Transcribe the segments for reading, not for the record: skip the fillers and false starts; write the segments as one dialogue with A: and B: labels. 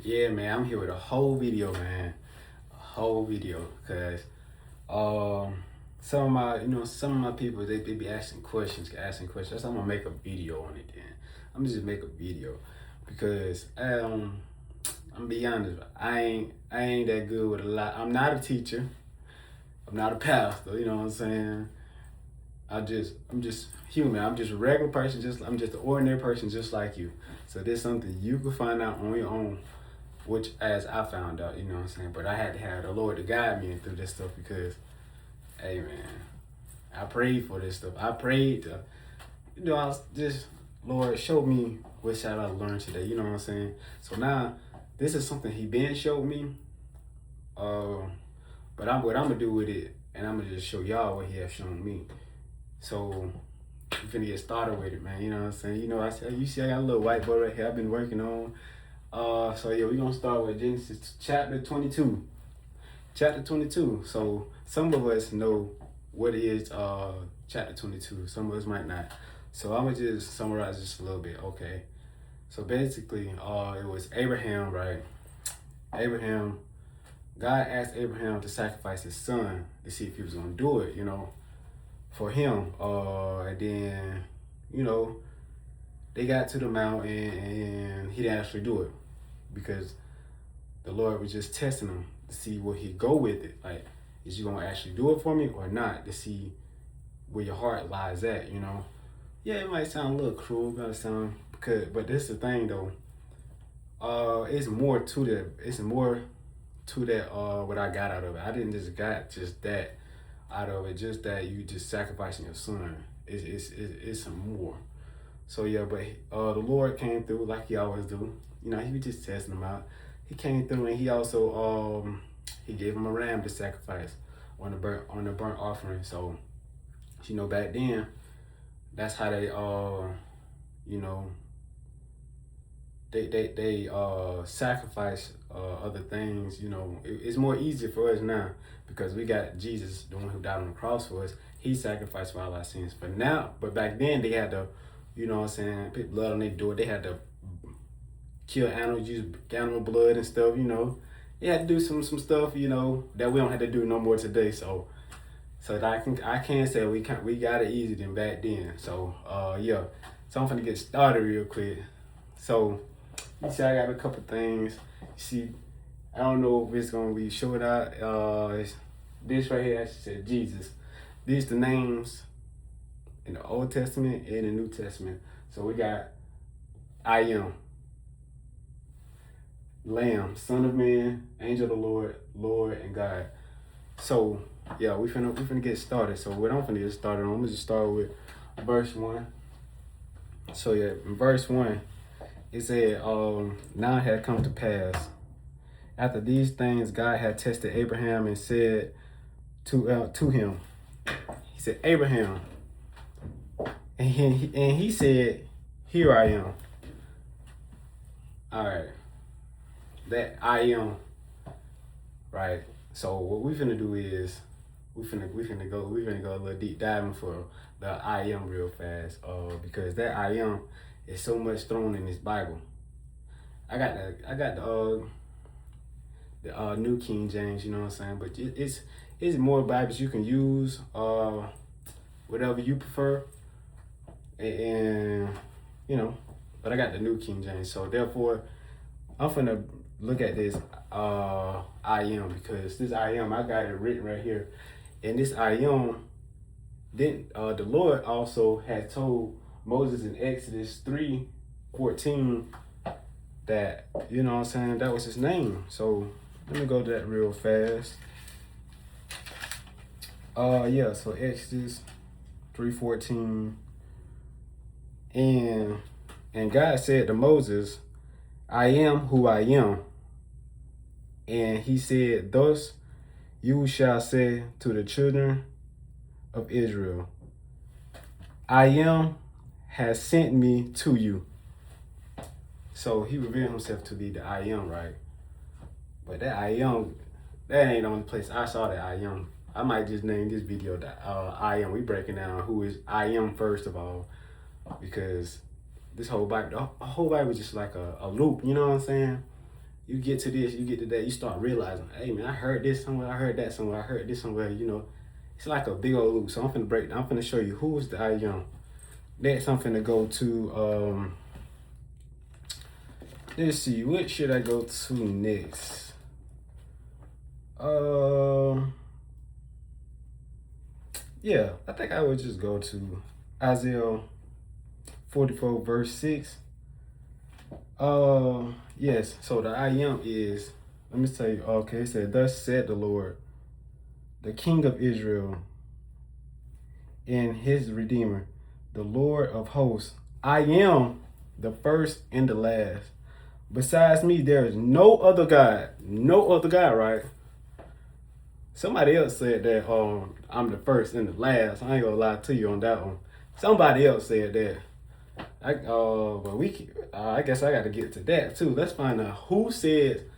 A: Yeah, man, I'm here with a whole video, man. A whole video, cause um, some of my people they be asking questions. So I'm gonna make a video on it. Then I'm just make a video because I'm be honest, I ain't that good with a lot. I'm not a teacher. I'm not a pastor. You know what I'm saying? I'm just human. I'm just a regular person. I'm just an ordinary person, just like you. So there's something you can find out on your own, which as I found out, you know what I'm saying. But I had to have the Lord to guide me through this stuff because, hey man, I prayed for this stuff. I prayed to, I was just Lord show me what shall I learn today. You know what I'm saying. So now this is something He been showed me. Uh, but what I'm gonna do with it, and I'm gonna just show y'all what He has shown me. So we finna get started with it, man. You know what I'm saying? I said you see I got a little whiteboard right here I've been working on. So yeah, we're gonna start with Genesis chapter 22. Chapter 22. So some of us know what is chapter 22. Some of us might not. So I'm gonna just summarize just a little bit, okay? So basically, it was Abraham, right? Abraham, God asked Abraham to sacrifice his son to see if he was gonna do it, for him. And then, you know, they got to the mountain and he didn't actually do it because the Lord was just testing him to see will he go with it. Like, is you gonna actually do it for me or not? To see where your heart lies at. Yeah, it might sound a little cruel, but this is the thing though. It's more to that. It's more to that. What I got out of it. I didn't just got just that out of it. Just that you just sacrificing your son. It's some more. So yeah, but the Lord came through like He always do. He was just testing him out. He came through and He also He gave him a ram to sacrifice on the burnt offering. So back then that's how they you know they sacrifice other things. It's more easier for us now because we got Jesus, the one who died on the cross for us. He sacrificed for all our sins. But back then they had to, what I'm saying, put blood on their door. They had to kill animals, use animal blood and stuff. They had to do some stuff, that we don't have to do no more today. So that I can say we got it easier than back then. So yeah. So I'm gonna get started real quick. So you see I got a couple things. You see, I don't know if it's gonna be short out. This right here actually said Jesus. These the names in the Old Testament and the New Testament. So we got I am, Lamb, Son of Man, Angel of the Lord, Lord and God. So yeah, we finna get started. So what I'm finna get started on, I'm gonna just start with verse 1. So yeah, in verse 1, it said, now it had come to pass. After these things, God had tested Abraham and said to him, He said, Abraham. And he said, here I am. All right. That I am. Right. So what we finna do is we finna go a little deep diving for the I am real fast. Because that I am is so much thrown in this Bible. I got the New King James, you know what I'm saying? But it's more Bibles you can use, whatever you prefer, and but I got the New King James, so therefore I'm finna look at this I am, because this I am, I got it written right here, and this I am, then the Lord also had told Moses in Exodus 3:14 that, you know what I'm saying, that was his name. So let me go to that real fast. Yeah, so Exodus 3:14. And God said to Moses, I am who I am. And He said, thus you shall say to the children of Israel, I am has sent me to you. So He revealed Himself to be the I am, right? But that I am, that ain't the only place I saw that I am. I might just name this video that I am. We breaking down who is I am first of all, because this whole Bible, the whole Bible is just like a loop. You know what I'm saying? You get to this, you get to that, you start realizing, hey man, I heard this somewhere, I heard that somewhere, I heard this somewhere, It's like a big old loop. So I'm finna show you who's the I am. Next I'm finna go to let's see, what should I go to next? Yeah, I think I would just go to Isaiah 44 verse 6. Yes, so the I am is, let me tell you, okay, it said, thus said the Lord, the King of Israel and his Redeemer, the Lord of hosts. I am the first and the last. Besides me, there is no other God, right? Somebody else said that I'm the first and the last. I ain't gonna lie to you on that one. Somebody else said that. I guess I got to get to that too. Let's find out who said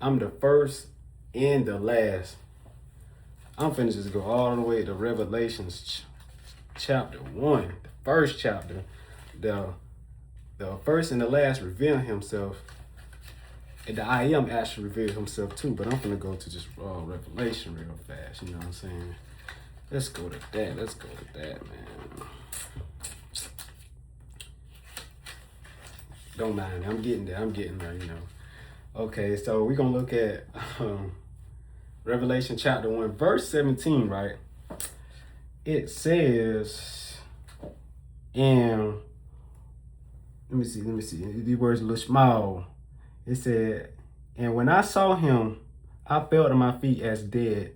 A: I'm the first and the last. I'm finna just go all the way to Revelations chapter 1, the first chapter. The first and the last reveal himself. And the I am actually revealed himself too, but I'm gonna go to just Revelation real fast, you know what I'm saying? Let's go to that, man. Don't mind, I'm getting there, Okay, so we're gonna look at Revelation chapter 1, verse 17, right? It says, and let me see, these words a little small. It said, and when I saw him, I fell at my feet as dead,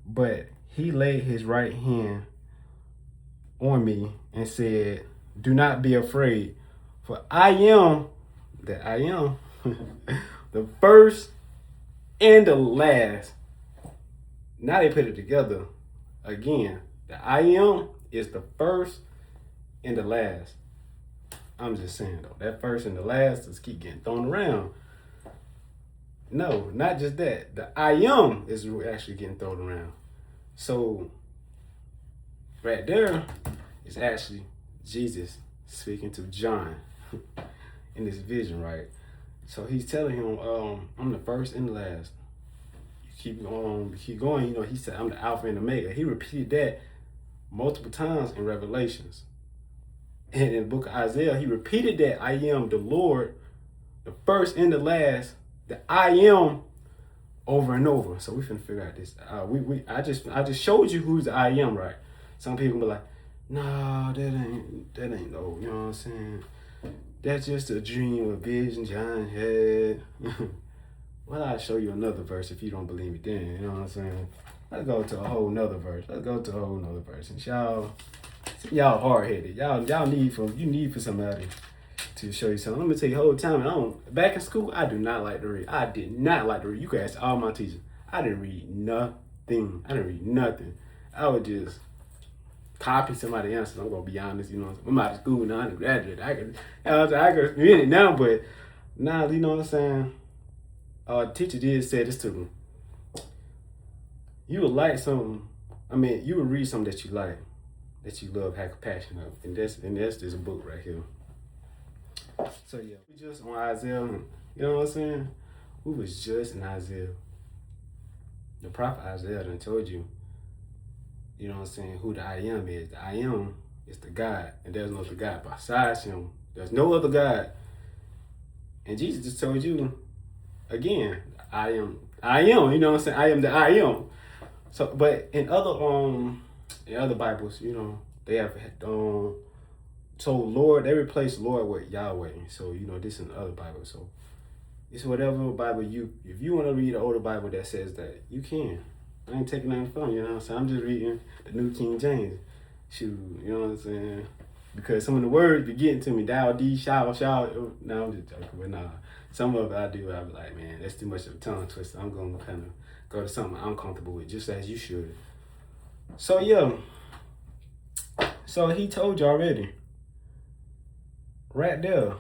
A: but he laid his right hand on me and said, do not be afraid, for I am the first and the last. Now they put it together again. The I am is the first and the last. I'm just saying though, that first and the last just keep getting thrown around. No, not just that. The I am is actually getting thrown around. So right there is actually Jesus speaking to John in this vision, right? So he's telling him, I'm the first and the last. You keep going, he said, I'm the Alpha and Omega. He repeated that multiple times in Revelations. And in the book of Isaiah, he repeated that I am the Lord, the first and the last, the I am, over and over. So we finna figure out this. I just showed you who's the I am, right? Some people be like, no, that ain't no, you know what I'm saying? That's just a dream, a vision John had. Well, I'll show you another verse if you don't believe me then, you know what I'm saying? Let's go to a whole nother verse. And y'all hard-headed. Y'all need for somebody to show you something. Let me tell you, the whole time, back in school, I do not like to read. I did not like to read. You can ask all my teachers. I didn't read nothing. I would just copy somebody else's. I'm gonna be honest, I'm out of school now, I'm a graduate. I can read it now, but now, you know what I'm saying? The teacher did say this to me. You would like something, you would read something that you like, that you love, have compassion of. And that's this book right here. So yeah, we just on Isaiah, you know what I'm saying? We was just in Isaiah. The prophet Isaiah done told you, you know what I'm saying, who the I am is. The I am is the God, and there's no other God besides him. There's no other God. And Jesus just told you, again, I am, you know what I'm saying? I am the I am. So, but in other Bibles, they have told Lord, they replace Lord with Yahweh. So, this in the other Bible. So it's whatever Bible if you want to read the older Bible that says that, you can. I ain't taking nothing from you know what I'm saying? I'm just reading the New King James. Shoot, you know what I'm saying? Because some of the words be getting to me, thou, thee, shall. No, I'm just joking, but nah. Some of it I'll be like, man, that's too much of a tongue twister. I'm going to kind of go to something I'm comfortable with, just as you should. So, yeah. So, he told you already. Right there.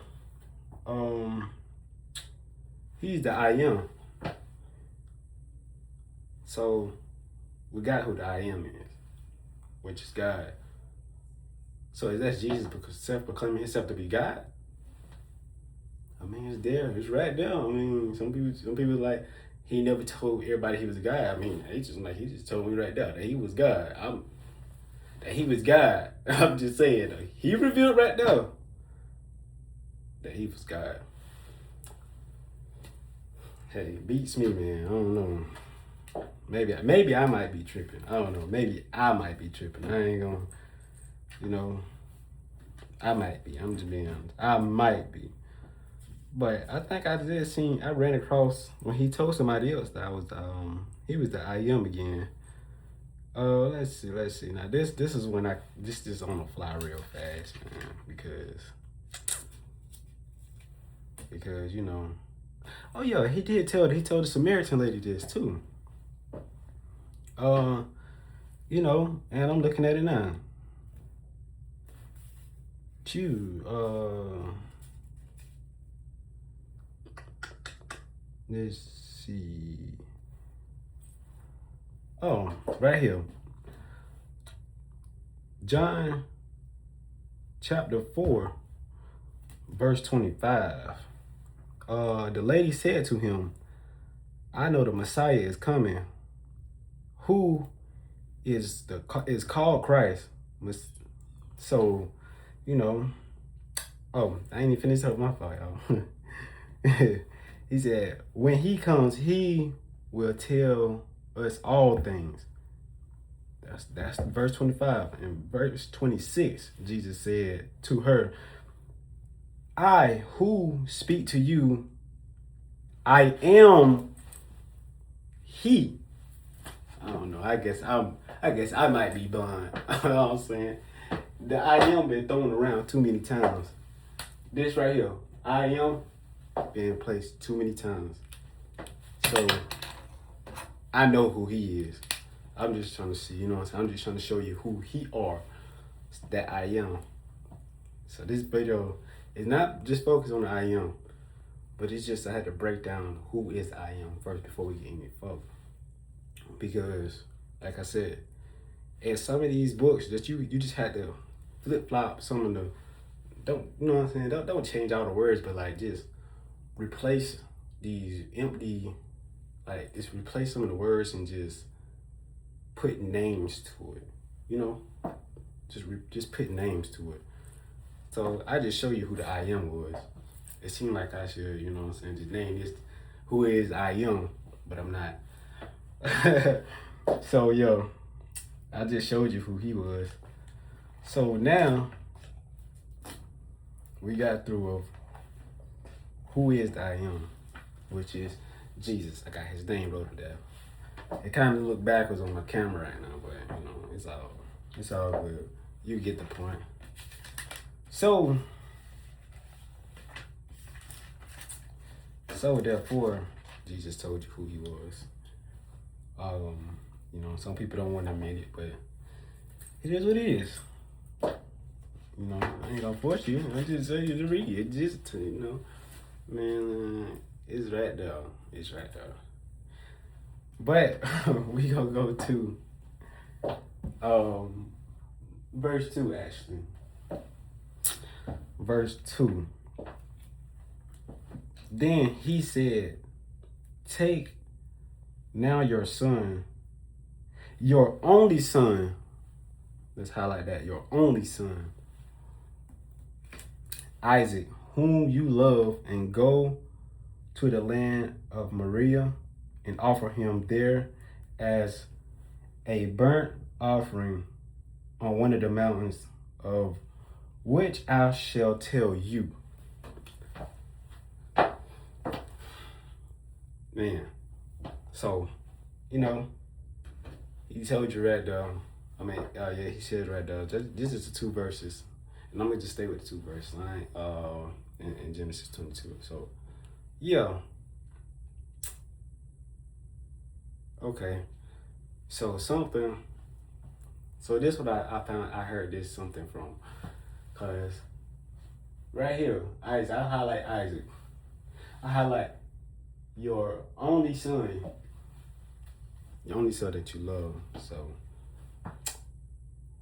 A: He's the I am. So, we got who the I am is, which is God. So, is that Jesus self-proclaiming himself to be God? I mean, it's there. It's right there. I mean, some people like he never told everybody he was a God. I mean, he just told me right there that he was God. That he was God. I'm just saying. He revealed right there that he was God. Hey, beats me, man. I don't know. Maybe I might be tripping. I don't know. Maybe I might be tripping. I ain't gonna, you know, I might be. I'm just being honest. I might be. But I think I ran across when he told somebody else that he was the I am again. Let's see. Now this is when this is on the fly real fast, man, because oh yeah, he told the Samaritan lady this too. And I'm looking at it now. Let's see. Oh, right here. John chapter 4, verse 25. The lady said to him, I know the Messiah is coming, who is called Christ. So, oh, I ain't even finished up my fault, y'all. He said, when he comes, he will tell us all things. That's verse 25. And verse 26, Jesus said to her, I who speak to you, I am he. I don't know. I guess I might be blind. You know what I'm saying? The I am been thrown around too many times. This right here, I am being placed too many times. So I know who he is. I'm just trying to see, you know what I'm saying? I'm just trying to show you who he are. That I am. So this video is not just focused on the I am, but it's just I had to break down who is I am first before we get any further. Because, like I said, in some of these books that you just had to flip flop some of the don't change all the words, but like just replace these empty, like just replace some of the words and just put names to it. Just put names to it. So I just show you who the I am was. It seemed like I should, just name this who is I am, but I'm not. So I just showed you who he was. So now we got through of who is the I am, which is Jesus. I got his name wrote there. It kind of look backwards on my camera right now, but it's all good. You get the point. So therefore, Jesus told you who he was. Some people don't want to admit it, but it is what it is. I ain't gonna force you. I just tell you to read it. Just man, it's right there. It's right there. But we gonna go to verse 2 actually. Verse 2. Then he said, take now your son, your only son. Let's highlight that. Your only son, Isaac, whom you love, and go to the land of Moriah and offer him there as a burnt offering on one of the mountains of which I shall tell you. Man, so, he told you right there. He said right there. This is the 2 verses. And I'm going to just stay with the 2 verses, right? In Genesis 22. So, yeah. Okay. So this is what I found. I heard this something from. Because right here, Isaac, I highlight Isaac. I highlight your only son. Your only son that you love. So,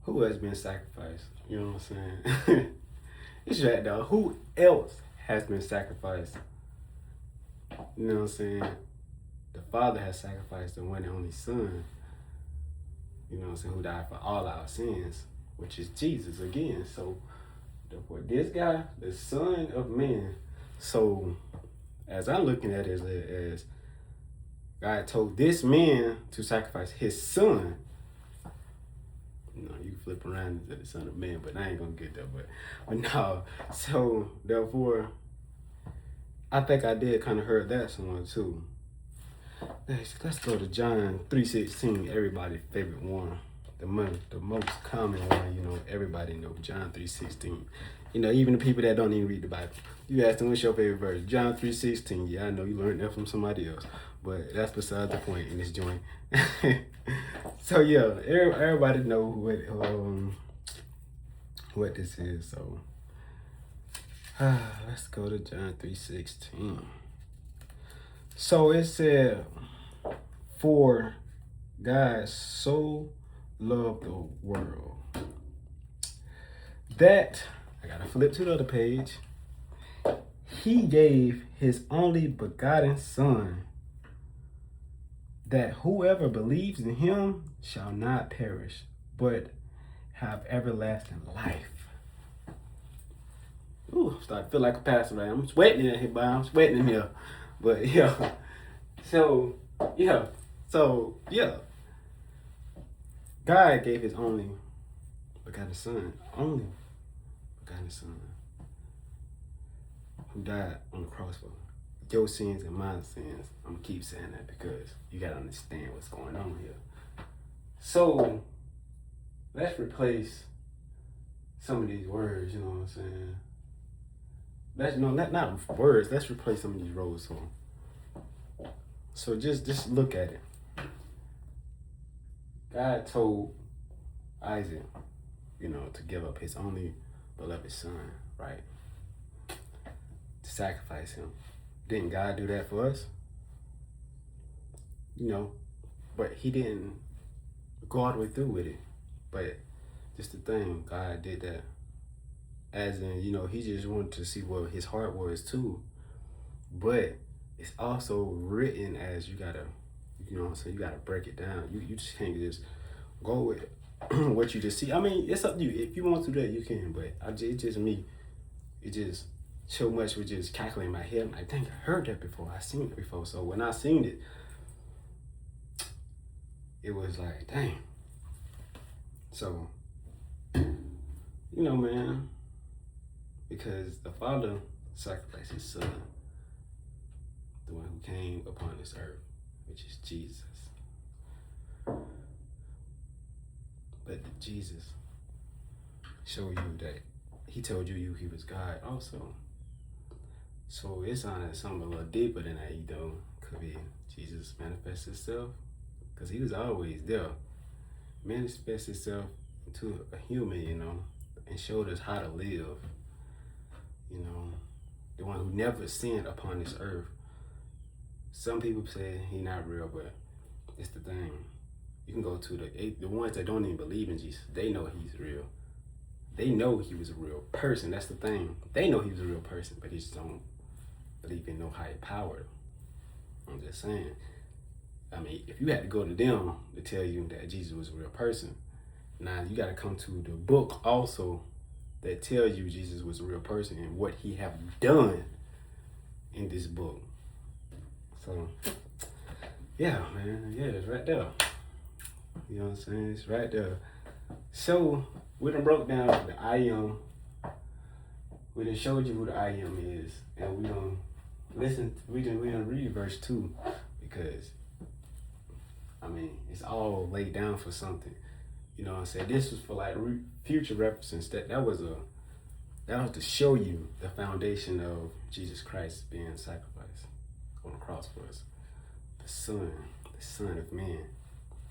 A: who has been sacrificed? You know what I'm saying? It's right though. Who else has been sacrificed. You know what I'm saying? The Father has sacrificed the one and only Son, you know what I'm saying, who died for all our sins, which is Jesus again. So, therefore, this guy, the Son of Man. So, as I'm looking at it as God told this man to sacrifice his son. You know, you flip around and say the Son of Man, but I ain't gonna get there. But no. So therefore, I think I did kind of heard that somewhere too. Let's go to John 3:16, everybody's favorite one. The most common one, you know, everybody know John 3:16. You know, even the people that don't even read the Bible. You ask them what's your favorite verse. John 3:16. Yeah, I know you learned that from somebody else. But that's beside the point in this joint. So yeah, everybody know what this is. So let's go to John 3:16. So it said, for God so loved the world that, I gotta flip to the other page, he gave his only begotten Son, that whoever believes in him shall not perish, but have everlasting life. Ooh, start to feel like a pastor, right? I'm sweating in here, boy. I'm sweating in here. But yeah. So yeah. God gave his only begotten Son, who died on the cross for your sins and my sins. I'm gonna keep saying that because you gotta understand what's going on here. So let's replace some of these words, you know what I'm saying? Not words, let's replace some of these roles. So just look at it. God told Isaac, you know, to give up his only beloved son, right? To sacrifice him. Didn't God do that for us? You know, but he didn't go all the way through with it. But just the thing, God did that. As in, you know, he just wanted to see what his heart was too. But it's also written as you gotta, you know what I'm saying, you gotta break it down. You just can't just go with what you just see. I mean, it's up to you. If you want to do that, you can. But it's just me. It just so much with just calculating my head. I'm like, dang, I heard that before. I seen it before. So when I seen it, it was like, dang. So, you know, man, because the Father sacrificed his Son, the one who came upon this earth, which is Jesus. But did Jesus show you that he told you he was God also? So it's on something a little deeper than that, you know. Could be Jesus manifests himself, because he was always there. Manifests himself into a human, you know, and showed us how to live. You know, the one who never sinned upon this earth. Some people say he not real, but it's the thing. You can go to the ones that don't even believe in Jesus. They know he's real. They know he was a real person. That's the thing. They know he was a real person, but they just don't believe in no higher power. I'm just saying. I mean, if you had to go to them to tell you that Jesus was a real person, now you got to come to the book also that tells you Jesus was a real person and what he have done in this book. So, yeah, man. Yeah, it's right there. You know what I'm saying? It's right there. So, we done broke down the I am. We done showed you who the I am is. And we done we done read verse 2 because, I mean, it's all laid down for something. You know what I'm saying? This was for like future references. That was to show you the foundation of Jesus Christ being sacrificed on the cross for us. The Son of Man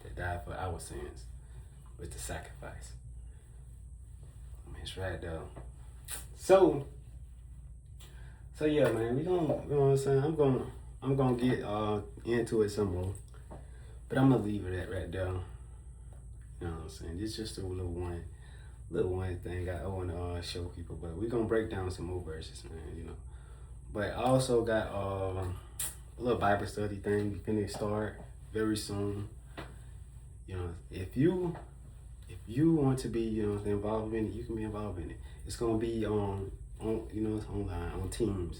A: that died for our sins with the sacrifice. I mean, it's right there. So yeah, man, we gonna, you know what I'm saying? I'm gonna get into it some more, but I'm gonna leave it at right there. You know what I'm saying? It's just a little one thing I want to show people, but we're gonna break down some more verses, man. You know, But I also got a little Bible study thing finna start very soon. You know, if you want to be, you know, involved in it, you can be involved in it. It's gonna be on you know, it's online on Teams.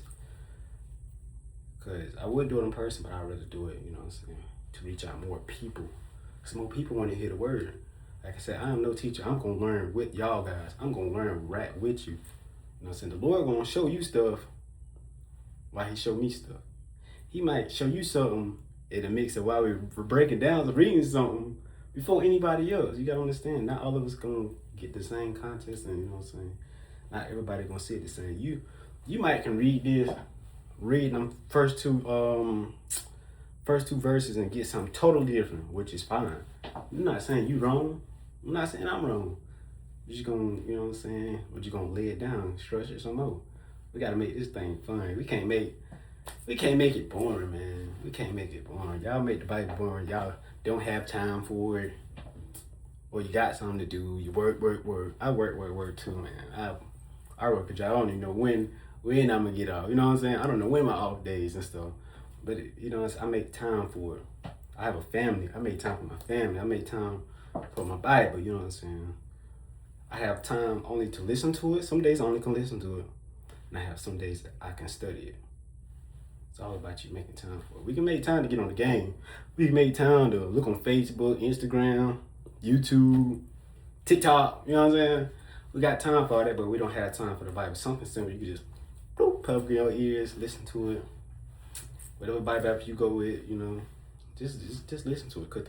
A: Cause I would do it in person, but I'd rather do it, you know what I'm saying, to reach out more people. Cause more people want to hear the word. Like I said, I am no teacher. I'm gonna learn with y'all guys. I'm gonna learn right with you. You know what I'm saying? The Lord gonna show you stuff while He show me stuff. He might show you something in the mix of while we're breaking down, reading something before anybody else. You gotta understand, not all of us gonna get the same context, and you know what I'm saying. Not everybody gonna see it the same. You might can read this, read them first two verses and get something totally different, which is fine. I'm not saying you wrong. I'm not saying I'm wrong. You're just gonna, you know what I'm saying, we're just gonna lay it down, structure some more. We gotta make this thing fun. We can't make it boring, man. We can't make it boring. Y'all make the Bible boring. Y'all don't have time for it. Or you got something to do. You work. I work too, man. I work a job. I don't even know when I'm gonna get off. You know what I'm saying? I don't know when my off days and stuff. But you know, I make time for it. I have a family. I make time for my family. I make time for my Bible. You know what I'm saying? I have time only to listen to it. Some days I only can listen to it, and I have some days that I can study it. It's all about you making time for it. We can make time to get on the game. We can make time to look on Facebook, Instagram, YouTube, TikTok. You know what I'm saying? We got time for all that, but we don't have time for the Bible. Something simple. You can just plug in your ears, listen to it. Whatever Bible app you go with, you know, just listen to it. Cause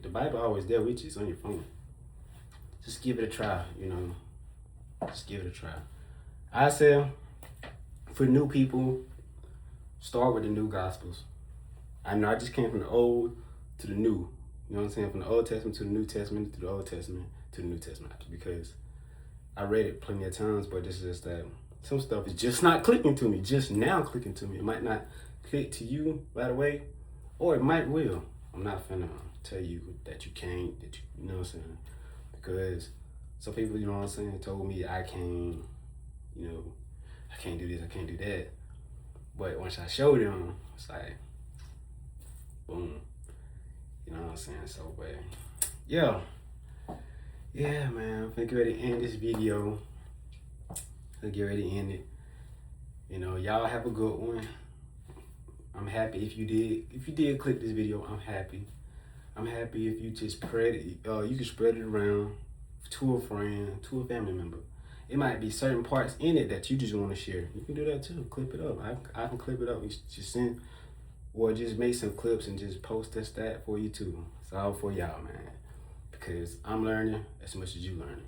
A: the Bible always there with you. It's on your phone. Just give it a try. You know, just give it a try. I say, for new people, start with the new Gospels. I know I just came from the Old to the New. You know what I'm saying? From the Old Testament to the New Testament, to the Old Testament to the New Testament. Because I read it plenty of times, but it's just that some stuff is just not clicking to me. Just now clicking to me. It might not click to you right away, or it might will. I'm not finna tell you that you can't, you know what I'm saying? Because some people, you know what I'm saying, told me I can't, you know, I can't do this, I can't do that. But once I showed them, it's like, boom. You know what I'm saying? So, but yeah, man, I'm finna get ready to end this video. Get ready to end it. You know, y'all have a good one. I'm happy if you did click this video. I'm happy. I'm happy if you just spread it. You can spread it around to a friend, to a family member. It might be certain parts in it that you just want to share. You can do that too. Clip it up. I can clip it up. Just send, or just make some clips and just post that for you too. It's all for y'all, man. Because I'm learning as much as you learning.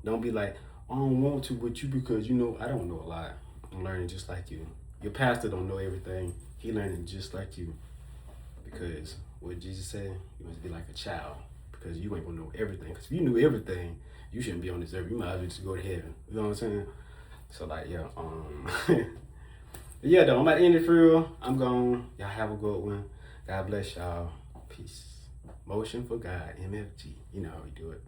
A: Don't be like, I don't want to with you because, you know, I don't know a lot. I'm learning just like you. Your pastor don't know everything. He learning just like you. Because what Jesus said, you must be like a child. Because you ain't gonna know everything. Because if you knew everything, you shouldn't be on this earth. You might as well just go to heaven. You know what I'm saying? So like, yeah, yeah, though, I'm about to end it for real. I'm gone. Y'all have a good one. God bless y'all. Peace. Motion for God, MFG. You know how we do it.